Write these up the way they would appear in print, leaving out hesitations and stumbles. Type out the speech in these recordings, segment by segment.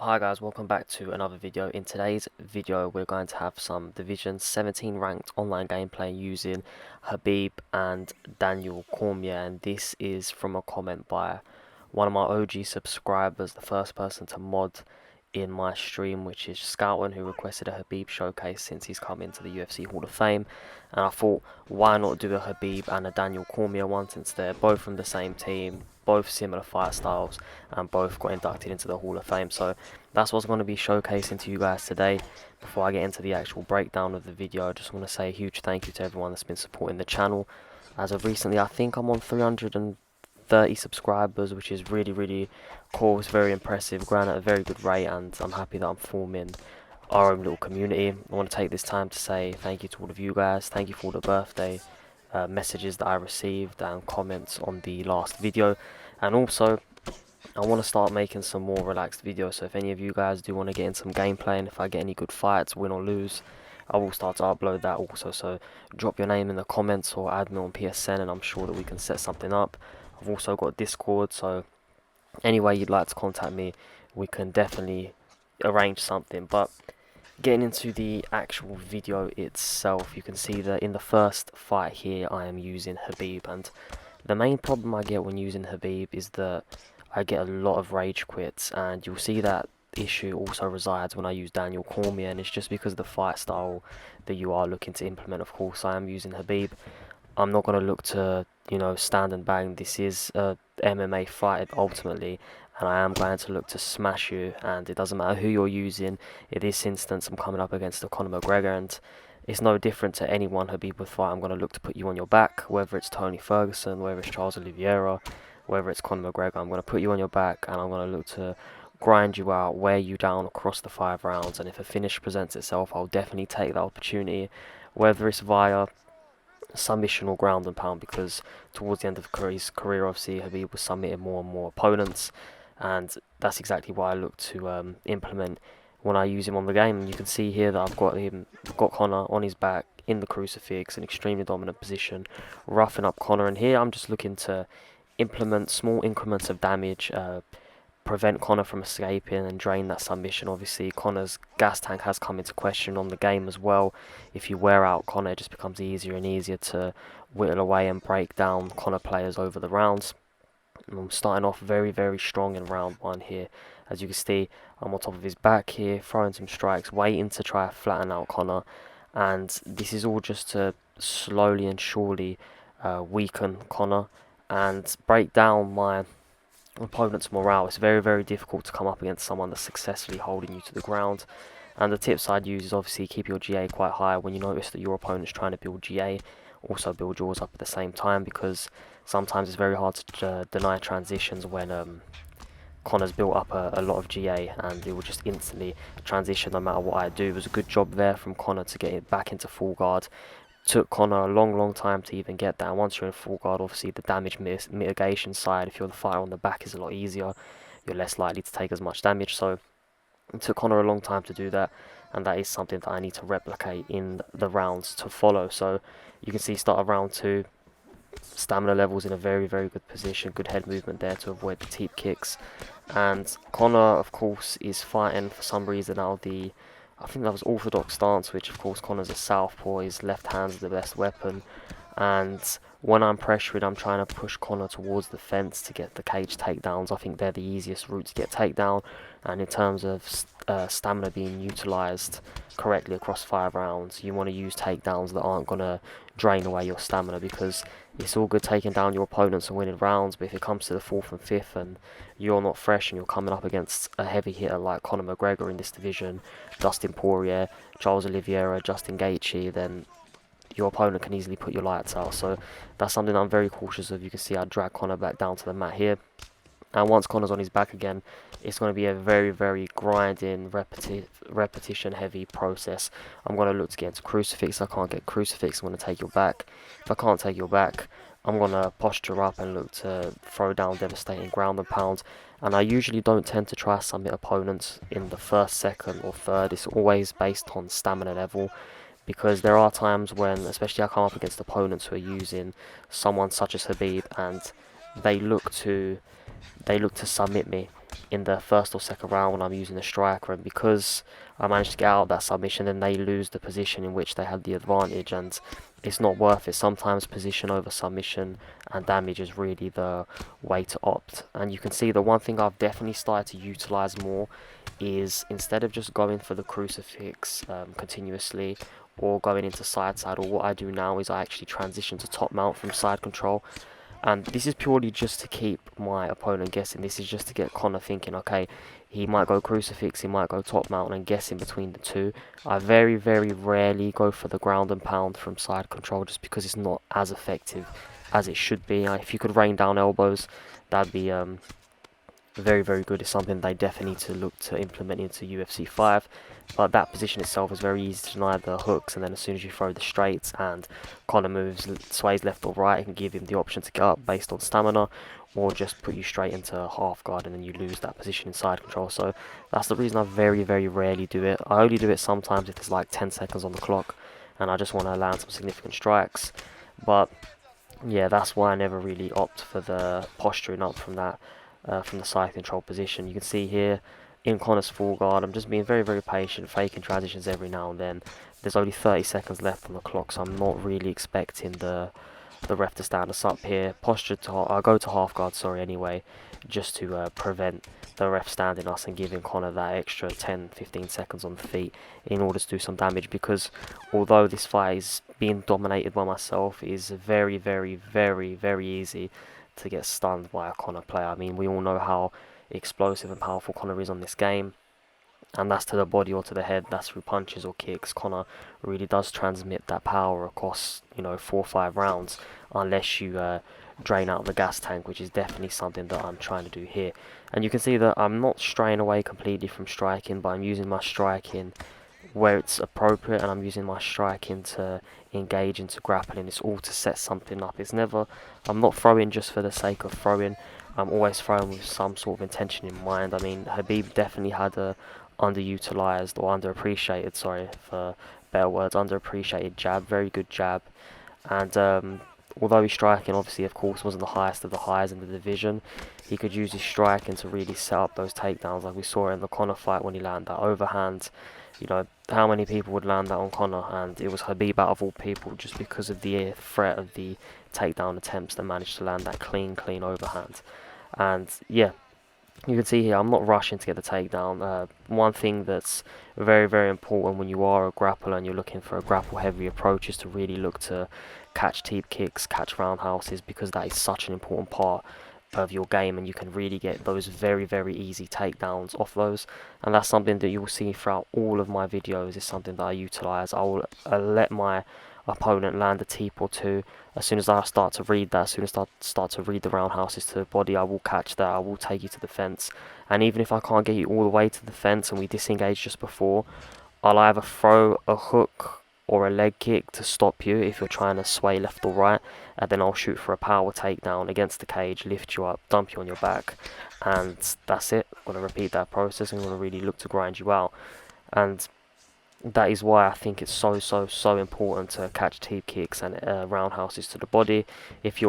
Hi guys, welcome back to another video. In today's video we're going to have some Division 17 ranked online gameplay using Khabib and Daniel Cormier, and this is from a comment by one of my OG subscribers, the first person to mod in my stream, which is Scoutin, who requested a Khabib showcase since he's come into the UFC Hall of Fame. And I thought, why not do a Khabib and a Daniel Cormier one, since they're both from the same team, both similar fight styles, and both got inducted into the Hall of Fame. So that's what's going to be showcasing to you guys today. Before I get into the actual breakdown of the video, I just want to say a huge thank you to everyone that's been supporting the channel. As of recently, I think I'm on 330 subscribers, which is really cool. It's very impressive, growing at a very good rate, and I'm happy that I'm forming our own little community. I want to take this time to say thank you to all of you guys. Thank you for all the birthday messages that I received and comments on the last video. And also, I want to start making some more relaxed videos, so if any of you guys do want to get in some gameplay, and if I get any good fights, win or lose, I will start to upload that also. So drop your name in the comments or add me on PSN, and I'm sure that we can set something up. I've also got Discord, so any way you'd like to contact me, we can definitely arrange something. But getting into the actual video itself, you can see that in the first fight here I am using Khabib, and the main problem I get when using Khabib is that I get a lot of rage quits, and you'll see that issue also resides when I use Daniel Cormier, and it's just because of the fight style that you are looking to implement. Of course, I am using Khabib. I'm not going to look to, stand and bang. This is a MMA fight ultimately, and I am going to look to smash you, and it doesn't matter who you're using. In this instance, I'm coming up against a Conor McGregor, and it's no different to anyone Khabib would fight. I'm going to look to put you on your back, whether it's Tony Ferguson, whether it's Charles Oliveira, whether it's Conor McGregor. I'm going to put you on your back, and I'm going to look to grind you out, wear you down across the 5 rounds, and if a finish presents itself, I'll definitely take that opportunity, whether it's via submission or ground and pound, because towards the end of his career, obviously, Khabib was submitting more and more opponents, and that's exactly what I look to implement when I use him on the game. And you can see here that I've got Conor on his back in the crucifix, an extremely dominant position, roughing up Conor, and here I'm just looking to implement small increments of damage, prevent Conor from escaping and drain that submission. Obviously, Conor's gas tank has come into question on the game as well. If you wear out Conor, it just becomes easier and easier to whittle away and break down Conor players over the rounds. And I'm starting off very strong in round 1 here. As you can see, I'm on top of his back here, throwing some strikes, waiting to try to flatten out Conor. And this is all just to slowly and surely weaken Conor and break down my opponent's morale. It's very difficult to come up against someone that's successfully holding you to the ground. And the tips I'd use is obviously keep your GA quite high. When you notice that your opponent's trying to build GA, also build yours up at the same time, because sometimes it's very hard to deny transitions when Conor's built up a lot of GA, and it will just instantly transition no matter what I do. It was a good job there from Conor to get it back into full guard. Took Conor a long time to even get that. And once you're in full guard, obviously the damage mitigation side, if you're the fighter on the back, is a lot easier. You're less likely to take as much damage. So it took Conor a long time to do that, and that is something that I need to replicate in the rounds to follow. So you can see, start of round 2, stamina levels in a very good position, good head movement there to avoid the teep kicks. And Conor, of course, is fighting for some reason out the, I think that was orthodox stance, which of course Conor's a southpaw. His left hand's the best weapon, and when I'm pressuring, I'm trying to push Conor towards the fence to get the cage takedowns. I think they're the easiest route to get takedown, and in terms of stamina being utilised correctly across 5 rounds, you want to use takedowns that aren't going to drain away your stamina, because it's all good taking down your opponents and winning rounds, but if it comes to the 4th and 5th and you're not fresh and you're coming up against a heavy hitter like Conor McGregor in this division, Dustin Poirier, Charles Oliveira, Justin Gaethje, then your opponent can easily put your lights out. So that's something I'm very cautious of. You can see I drag Conor back down to the mat here, and once Conor's on his back again, it's going to be a very grinding, repetition heavy process. I'm going to look to get into crucifix. I can't get crucifix, I'm going to take your back. If I can't take your back, I'm going to posture up and look to throw down devastating ground and pound. And I usually don't tend to try to submit opponents in the 1st, 2nd or 3rd. It's always based on stamina level, because there are times when, especially I come up against opponents who are using someone such as Khabib, and they look to submit me in the first or second round when I'm using the striker, and because I managed to get out of that submission, then they lose the position in which they had the advantage, and it's not worth it. Sometimes position over submission and damage is really the way to opt. And you can see the one thing I've definitely started to utilize more is, instead of just going for the crucifix continuously or going into side saddle, what I do now is I actually transition to top mount from side control. And this is purely just to keep my opponent guessing. This is just to get Conor thinking, okay, he might go crucifix, he might go top mount, and guessing between the two. I very, very rarely go for the ground and pound from side control, just because it's not as effective as it should be. If you could rain down elbows, that'd be very, very good. It's something they definitely need to look to implement into UFC 5. But that position itself is very easy to deny the hooks, and then as soon as you throw the straights and Conor moves, sways left or right, it can give him the option to get up based on stamina, or just put you straight into half guard and then you lose that position in side control. So that's the reason I very, very rarely do it. I only do it sometimes if there's like 10 seconds on the clock and I just want to land some significant strikes. But yeah, that's why I never really opt for the posturing up from that from the side control position. You can see here in Conor's full guard, I'm just being very, very patient, faking transitions every now and then. There's only 30 seconds left on the clock, so I'm not really expecting the ref to stand us up here. Posture to I go to half guard, sorry, anyway, just to prevent the ref standing us and giving Conor that extra 10-15 seconds on the feet in order to do some damage, because although this fight is being dominated by myself, it is very, very, very, very easy to get stunned by a Conor player. I mean, we all know how explosive and powerful Conor is on this game, and that's to the body or to the head, that's through punches or kicks. Conor really does transmit that power across, 4 or 5 rounds, unless you drain out the gas tank, which is definitely something that I'm trying to do here. And you can see that I'm not straying away completely from striking, but I'm using my striking where it's appropriate, and I'm using my striking to engage into grappling. It's all to set something up. I'm not throwing just for the sake of throwing. I'm always throwing with some sort of intention in mind. I mean, Khabib definitely had a underutilized or underappreciated, sorry for better words, underappreciated jab, very good jab. And although his striking obviously, of course, wasn't the highest of the highs in the division, he could use his striking to really set up those takedowns, like we saw in the Conor fight when he landed that overhand. How many people would land that on Conor? And it was Khabib, out of all people, just because of the threat of the takedown attempts, that managed to land that clean overhand. And yeah, you can see here, I'm not rushing to get the takedown. One thing that's very, very important when you are a grappler and you're looking for a grapple-heavy approach is to really look to catch teep kicks, catch roundhouses, because that is such an important part of your game, and you can really get those very, very easy takedowns off those. And that's something that you'll see throughout all of my videos. Is something that I utilize. I'll let my opponent land a teep or two. As soon as I start to read that, as soon as I start to read the roundhouses to the body, I will catch that. I will take you to the fence, and even if I can't get you all the way to the fence and we disengage just before, I'll either throw a hook or a leg kick to stop you if you're trying to sway left or right, and then I'll shoot for a power takedown against the cage, lift you up, dump you on your back, and that's it. I'm going to repeat that process. I'm going to really look to grind you out, and that is why I think it's so important to catch teep kicks and roundhouses to the body. If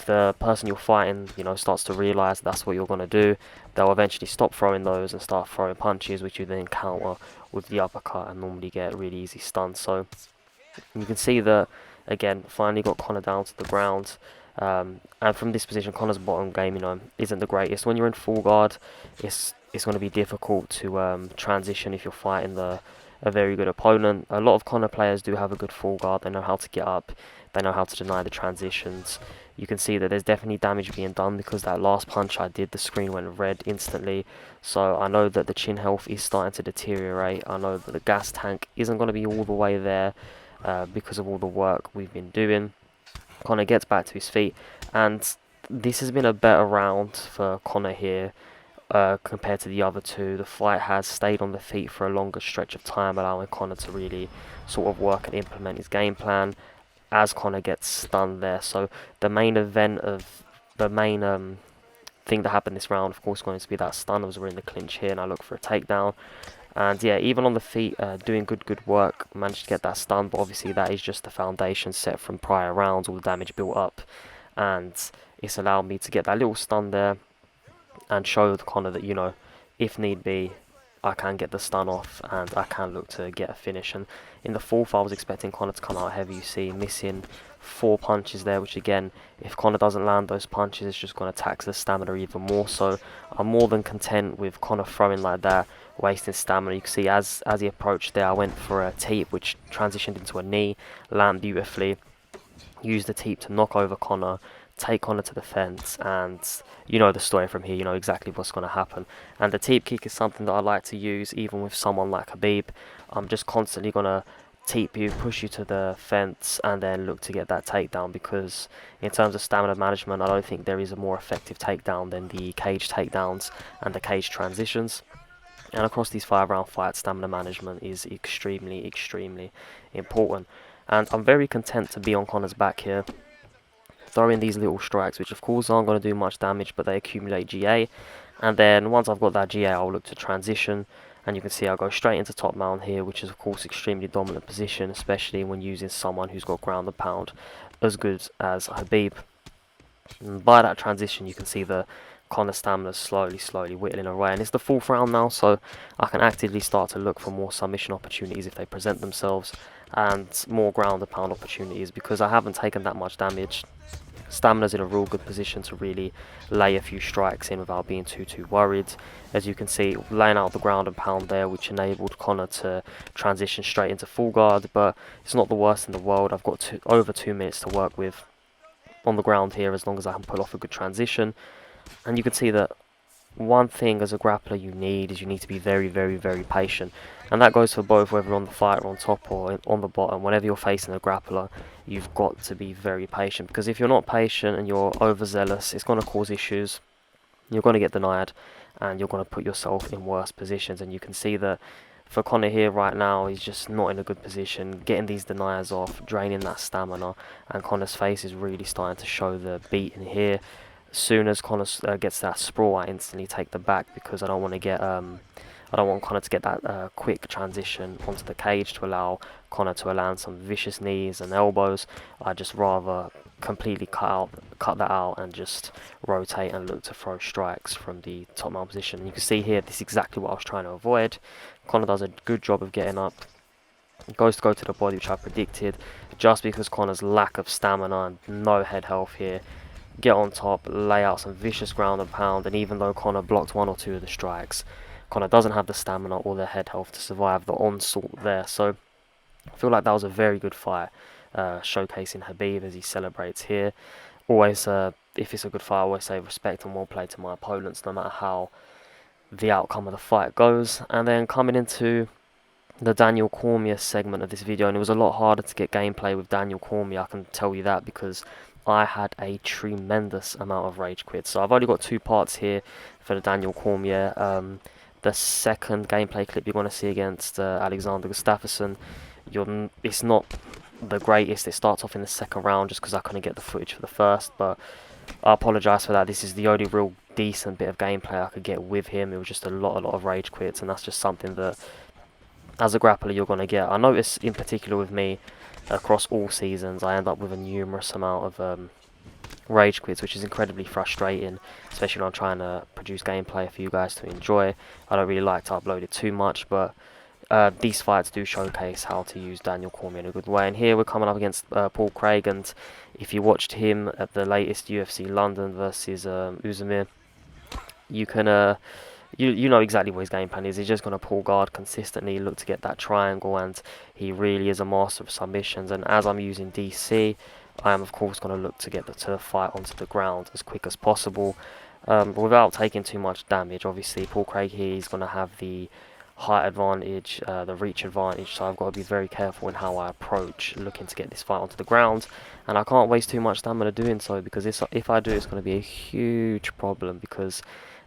the person you're fighting, starts to realise that's what you're going to do, they'll eventually stop throwing those and start throwing punches, which you then counter with the uppercut and normally get really easy stuns. So you can see that, again, finally got Conor down to the ground. And from this position, Conor's bottom game, isn't the greatest. When you're in full guard, it's going to be difficult to transition if you're fighting a very good opponent. A lot of Conor players do have a good full guard. They know how to get up. They know how to deny the transitions. You can see that there's definitely damage being done, because that last punch I did, the screen went red instantly. So I know that the chin health is starting to deteriorate. I know that the gas tank isn't going to be all the way there because of all the work we've been doing. Conor gets back to his feet, and this has been a better round for Conor here compared to the other two. The fight has stayed on the feet for a longer stretch of time, allowing Conor to really sort of work and implement his game plan as Conor gets stunned there. So the main event of the main thing that happened this round, of course, going to be that stun, as we're in the clinch here and I look for a takedown. And yeah, even on the feet, doing good work, managed to get that stun, but obviously that is just the foundation set from prior rounds, all the damage built up, and it's allowed me to get that little stun there, and show Conor that, you know, if need be, I can get the stun off and I can look to get a finish. And in the fourth, I was expecting Conor to come out heavy. You see, missing 4 punches there, which again, if Conor doesn't land those punches, it's just going to tax the stamina even more. So I'm more than content with Conor throwing like that, wasting stamina. You can see as he approached there, I went for a teep, which transitioned into a knee, land beautifully, used the teep to knock over Conor, take Conor to the fence, and you know the story from here, you know exactly what's going to happen. And the teep kick is something that I like to use even with someone like Khabib. I'm just constantly going to teep you, push you to the fence, and then look to get that takedown, because in terms of stamina management, I don't think there is a more effective takedown than the cage takedowns and the cage transitions. And across these 5-round fights, stamina management is extremely, extremely important. And I'm very content to be on Conor's back here, throwing these little strikes, which of course aren't going to do much damage, but they accumulate GA. And then once I've got that GA, I'll look to transition. And you can see I'll go straight into top mount here, which is of course extremely dominant position, especially when using someone who's got ground and pound as good as Khabib. And by that transition, you can see the Conor stamina slowly whittling away, and it's the 4th round now, so I can actively start to look for more submission opportunities if they present themselves, and more ground and pound opportunities, because I haven't taken that much damage. Stamina's in a real good position to really lay a few strikes in without being too worried. As you can see, laying out the ground and pound there, which enabled Conor to transition straight into full guard, but it's not the worst in the world. I've got over 2 minutes to work with on the ground here, as long as I can pull off a good transition. And you can see that one thing as a grappler you need to be very patient, and that goes for both, whether on the fighter on top or on the bottom. Whenever you're facing a grappler, you've got to be very patient, because if you're not patient and you're overzealous, it's going to cause issues. You're going to get denied, and you're going to put yourself in worse positions. And you can see that for Conor here right now, he's just not in a good position, getting these deniers off, draining that stamina, and Conor's face is really starting to show the beat in here. As soon as Conor gets that sprawl, I instantly take the back, because I don't want to get I don't want Conor to get that quick transition onto the cage to allow Conor to land some vicious knees and elbows. I just rather completely cut that out and just rotate and look to throw strikes from the top mount position. And you can see here, this is exactly what I was trying to avoid. Conor does a good job of getting up, goes to go to the body, which I predicted, just because Conor's lack of stamina and no head health here. Get on top, lay out some vicious ground and pound, and even though Conor blocked 1 or 2 of the strikes, Conor doesn't have the stamina or the head health to survive the onslaught there. So I feel like that was a very good fight, showcasing Khabib as he celebrates here. Always, if it's a good fight, I always say respect and well played to my opponents, no matter how the outcome of the fight goes. And then coming into the Daniel Cormier segment of this video, and it was a lot harder to get gameplay with Daniel Cormier, I can tell you that, because I had a tremendous amount of rage quits. So I've only got 2 parts here for the Daniel Cormier. The second gameplay clip you're going to see against Alexander Gustafsson, it's not the greatest. It starts off in the 2nd round just because I couldn't get the footage for the first, but I apologise for that. This is the only real decent bit of gameplay I could get with him. It was just a lot of rage quits, and that's just something that as a grappler you're going to get. I notice in particular with me, across all seasons, I end up with a numerous amount of rage quits, which is incredibly frustrating, especially when I'm trying to produce gameplay for you guys to enjoy. I don't really like to upload it too much, but these fights do showcase how to use Daniel Cormier in a good way. And here we're coming up against Paul Craig, and if you watched him at the latest UFC London versus Uzumir, you can you know exactly what his game plan is. He's just going to pull guard consistently, look to get that triangle, and he really is a master of submissions. And as I'm using DC, I am of course going to look to get the fight onto the ground as quick as possible, without taking too much damage. Obviously, Paul Craig here is going to have the height advantage, the reach advantage, so I've got to be very careful in how I approach looking to get this fight onto the ground. And I can't waste too much stamina doing so, because if I do, it's going to be a huge problem, because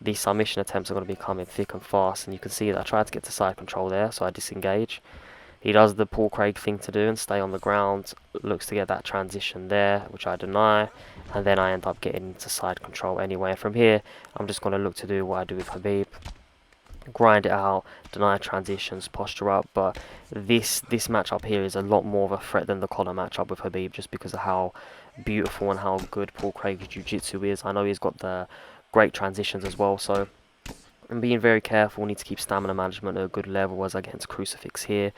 these submission attempts are going to be coming thick and fast. And you can see that I tried to get to side control there, so I disengage. He does the Paul Craig thing to do and stay on the ground, looks to get that transition there, which I deny, and then I end up getting into side control anyway. And from here, I'm just going to look to do what I do with Khabib, grind it out, deny transitions, posture up. But this matchup here is a lot more of a threat than the Conor matchup with Khabib, just because of how beautiful and how good Paul Craig's jiu-jitsu is. I know he's got the great transitions as well. So I'm being very careful. Need to keep stamina management at a good level as I get into Crucifix here.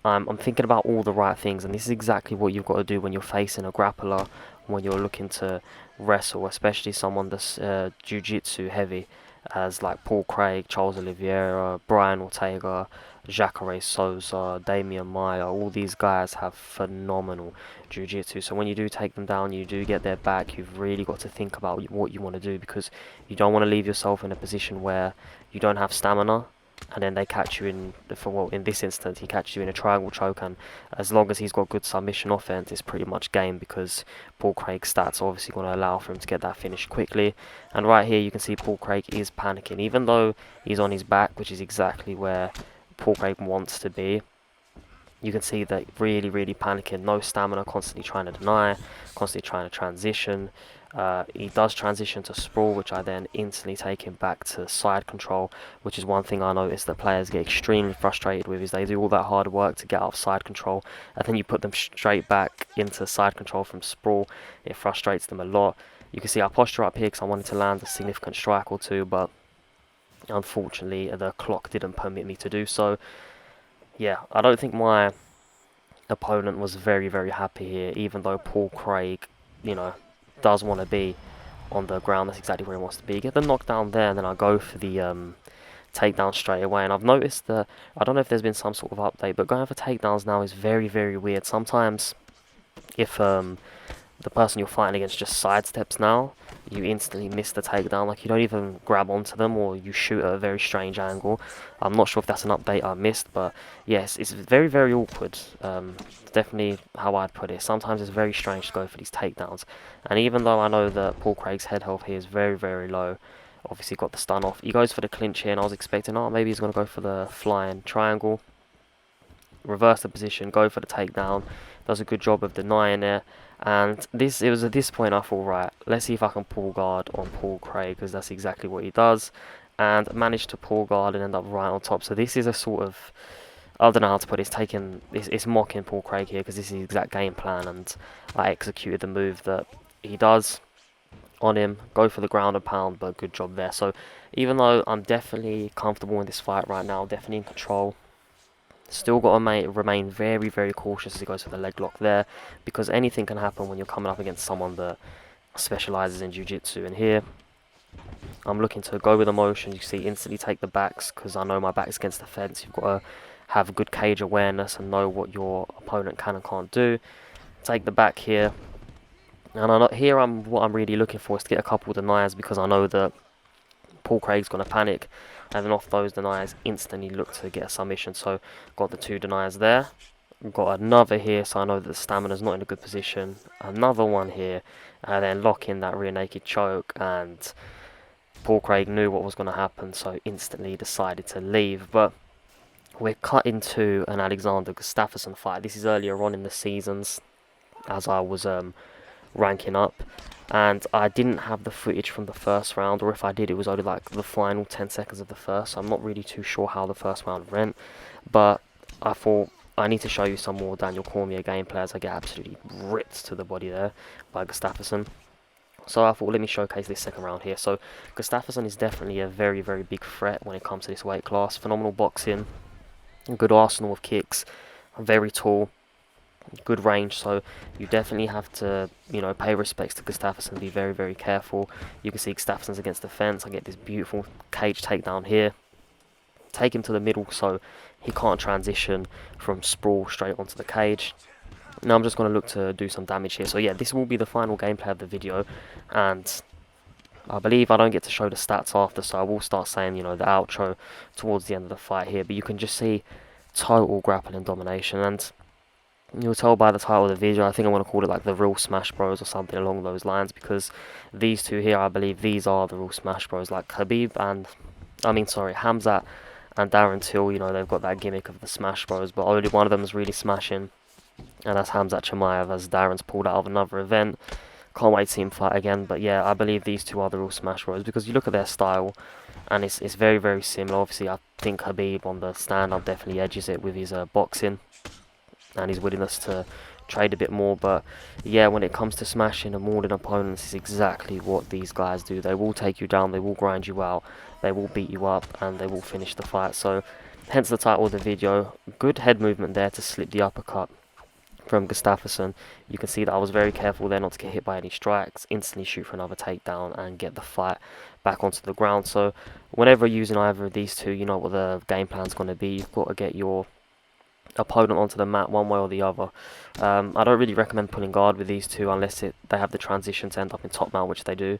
I'm thinking about all the right things, and this is exactly what you've got to do when you're facing a grappler, when you're looking to wrestle, especially someone that's jiu-jitsu heavy, as like Paul Craig, Charles Oliveira, Brian Ortega, Jacare Souza, Damian Maia. All these guys have phenomenal jiu-jitsu. So when you do take them down, you do get their back, you've really got to think about what you want to do, because you don't want to leave yourself in a position where you don't have stamina, and then they catch you in, well, in this instance, he catches you in a triangle choke, and as long as he's got good submission offense, it's pretty much game, because Paul Craig's stats are obviously going to allow for him to get that finish quickly. And right here, you can see Paul Craig is panicking, even though he's on his back, which is exactly where Paul Craig wants to be. You can see that really, really panicking, no stamina, constantly trying to deny, constantly trying to transition. He does transition to sprawl, which I then instantly take him back to side control, which is one thing I noticed that players get extremely frustrated with, is they do all that hard work to get out of side control, and then you put them straight back into side control from sprawl. It frustrates them a lot. You can see I posture up here because I wanted to land a significant strike or two, but unfortunately the clock didn't permit me to do so. Yeah, I don't think my opponent was very, very happy here, even though Paul Craig, you know, does want to be on the ground. That's exactly where he wants to be. Get the knockdown there, and then I go for the takedown straight away. And I've noticed that, I don't know if there's been some sort of update, but going for takedowns now is very, very weird. Sometimes if the person you're fighting against just sidesteps now, you instantly miss the takedown. Like, you don't even grab onto them, or you shoot at a very strange angle. I'm not sure if that's an update I missed, but yes, it's very, very awkward. Definitely how I'd put it. Sometimes it's very strange to go for these takedowns. And even though I know that Paul Craig's head health here is very, very low, obviously got the stun off. He goes for the clinch here, and I was expecting, oh, maybe he's going to go for the flying triangle. Reverse the position, go for the takedown. Does a good job of denying it. And it was at this point I thought, right, let's see if I can pull guard on Paul Craig, because that's exactly what he does. And managed to pull guard and end up right on top. So this is a sort of, I don't know how to put it, it's mocking Paul Craig here, because this is the exact game plan, and I executed the move that he does on him. Go for the ground and pound, but good job there. So even though I'm definitely comfortable in this fight right now, definitely in control, still got to remain very, very cautious as he goes for the leg lock there, because anything can happen when you're coming up against someone that specialises in jiu-jitsu. And here, I'm looking to go with emotion. You see, instantly take the backs, because I know my back's against the fence. You've got to have good cage awareness and know what your opponent can and can't do. Take the back here. And what I'm really looking for is to get a couple of deniers, because I know that Paul Craig's going to panic, and then off those deniers instantly look to get a submission. So got the 2 deniers there, got another here, so I know that the stamina's not in a good position. Another one here, and then lock in that rear naked choke, and Paul Craig knew what was going to happen, so instantly decided to leave. But we're cut into an Alexander Gustafsson fight. This is earlier on in the seasons, as I was ranking up, and I didn't have the footage from the first round, or if I did, it was only like the final 10 seconds of the first, so I'm not really too sure how the first round went. But I thought I need to show you some more Daniel Cormier gameplay, as I get absolutely ripped to the body there by Gustafsson. So I thought, let me showcase this second round here. So Gustafsson is definitely a very, very big threat when it comes to this weight class. Phenomenal boxing, good arsenal of kicks, very tall, good range, so you definitely have to, you know, pay respects to Gustafsson, be very, very careful. You can see Gustafsson's against the fence. I get this beautiful cage takedown here, take him to the middle so he can't transition from sprawl straight onto the cage. Now I'm just going to look to do some damage here. So yeah, this will be the final gameplay of the video, and I believe I don't get to show the stats after, so I will start saying, you know, the outro towards the end of the fight here. But you can just see total grappling domination, and you'll tell by the title of the video, I think I want to call it like the real Smash Bros or something along those lines, because these two here, I believe these are the real Smash Bros, like Khabib and, Hamzat and Darren Till. You know, they've got that gimmick of the Smash Bros, but only one of them is really smashing, and that's Hamzat Chimaev, as Darren's pulled out of another event. Can't wait to see him fight again. But yeah, I believe these two are the real Smash Bros, because you look at their style, and it's very, very similar. Obviously, I think Khabib on the stand-up definitely edges it with his boxing and his willingness to trade a bit more. But yeah, when it comes to smashing and mauling opponents, is exactly what these guys do. They will take you down, they will grind you out, they will beat you up, and they will finish the fight. So hence the title of the video. Good head movement there to slip the uppercut from Gustafsson. You can see that I was very careful there not to get hit by any strikes, instantly shoot for another takedown and get the fight back onto the ground. So whenever using either of these two, you know what the game plan's going to be. You've got to get your opponent onto the mat one way or the other. I don't really recommend pulling guard with these two unless they have the transition to end up in top mount, which they do.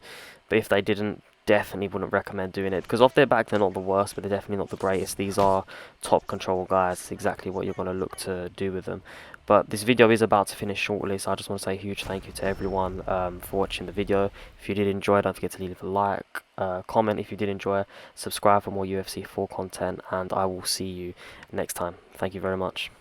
But if they didn't, definitely wouldn't recommend doing it, because off their back they're not the worst, but they're definitely not the greatest. These are top control guys. It's exactly what you're going to look to do with them. But this video is about to finish shortly, so I just want to say a huge thank you to everyone for watching the video. If you did enjoy, don't forget to leave a like, comment if you did enjoy, subscribe for more UFC 4 content, and I will see you next time. Thank you very much.